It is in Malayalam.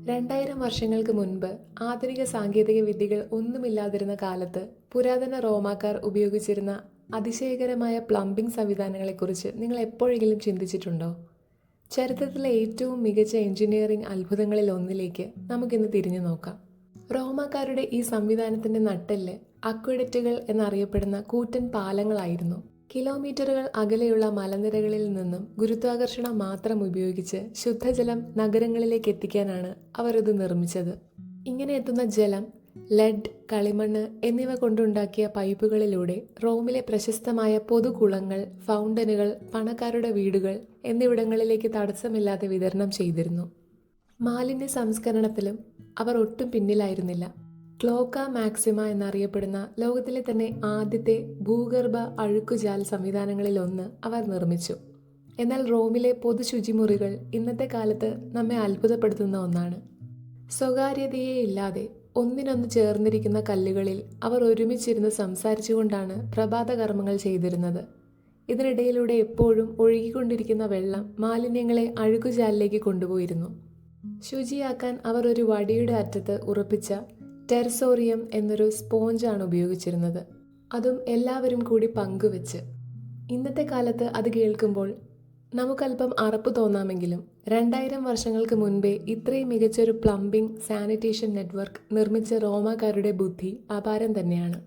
2000 വർഷങ്ങൾക്ക് മുൻപ് ആധുനിക സാങ്കേതിക വിദ്യകൾ ഒന്നുമില്ലാതിരുന്ന കാലത്ത് പുരാതന റോമാക്കാർ ഉപയോഗിച്ചിരുന്ന അതിശയകരമായ പ്ലംബിംഗ് സംവിധാനങ്ങളെക്കുറിച്ച് നിങ്ങൾ എപ്പോഴെങ്കിലും ചിന്തിച്ചിട്ടുണ്ടോ? ചരിത്രത്തിലെ ഏറ്റവും മികച്ച എഞ്ചിനീയറിംഗ് അത്ഭുതങ്ങളിൽ ഒന്നിലേക്ക് നമുക്കിന്ന് തിരിഞ്ഞു നോക്കാം. റോമാക്കാരുടെ ഈ സംവിധാനത്തിന്റെ നട്ടെല്ല് അക്വഡക്റ്റുകൾ എന്നറിയപ്പെടുന്ന കൂറ്റൻ പാലങ്ങളായിരുന്നു. കിലോമീറ്ററുകൾ അകലെയുള്ള മലനിരകളിൽ നിന്നും ഗുരുത്വാകർഷണം മാത്രം ഉപയോഗിച്ച് ശുദ്ധജലം നഗരങ്ങളിലേക്ക് എത്തിക്കാനാണ് അവർ ഇത് നിർമ്മിച്ചത്. ഇങ്ങനെ എത്തുന്ന ജലം ലെഡ്, കളിമണ്ണ് എന്നിവ കൊണ്ടുണ്ടാക്കിയ പൈപ്പുകളിലൂടെ റോമിലെ പ്രശസ്തമായ പൊതുകുളങ്ങൾ, ഫൗണ്ടനുകൾ, പണക്കാരുടെ വീടുകൾ എന്നിവിടങ്ങളിലേക്ക് തടസ്സമില്ലാതെ വിതരണം ചെയ്തിരുന്നു. മാലിന്യ സംസ്കരണത്തിലും അവർ ഒട്ടും പിന്നിലായിരുന്നില്ല. ക്ലോക്ക മാക്സിമ എന്നറിയപ്പെടുന്ന ലോകത്തിലെ തന്നെ ആദ്യത്തെ ഭൂഗർഭ അഴുക്കുചാൽ സംവിധാനങ്ങളിൽ ഒന്ന് അവർ നിർമ്മിച്ചു. എന്നാൽ റോമിലെ പൊതു ശുചിമുറികൾ ഇന്നത്തെ കാലത്ത് നമ്മെ അത്ഭുതപ്പെടുത്തുന്ന ഒന്നാണ്. സ്വകാര്യതയെ ഇല്ലാതെ ഒന്നിനൊന്ന് ചേർന്നിരിക്കുന്ന കല്ലുകളിൽ അവർ ഒരുമിച്ചിരുന്ന് സംസാരിച്ചുകൊണ്ടാണ് പ്രഭാത കർമ്മങ്ങൾ ചെയ്തിരുന്നത്. ഇതിനിടയിലൂടെ എപ്പോഴും ഒഴുകിക്കൊണ്ടിരിക്കുന്ന വെള്ളം മാലിന്യങ്ങളെ അഴുക്കുചാലിലേക്ക് കൊണ്ടുപോയിരുന്നു. ശുചിയാക്കാൻ അവർ ഒരു വടിയുടെ അറ്റത്ത് ഉറപ്പിച്ച ടെർസോറിയം എന്നൊരു സ്പോഞ്ചാണ് ഉപയോഗിച്ചിരുന്നത്. അതും എല്ലാവരും കൂടി പങ്കുവെച്ച്. ഇന്നത്തെ കാലത്ത് അത് കേൾക്കുമ്പോൾ നമുക്കല്പം അറപ്പ് തോന്നാമെങ്കിലും 2000 വർഷങ്ങൾക്ക് മുൻപേ ഇത്രയും മികച്ചൊരു പ്ലംബിംഗ് സാനിറ്റേഷൻ നെറ്റ്വർക്ക് നിർമ്മിച്ച റോമാക്കാരുടെ ബുദ്ധി അപാരം തന്നെയാണ്.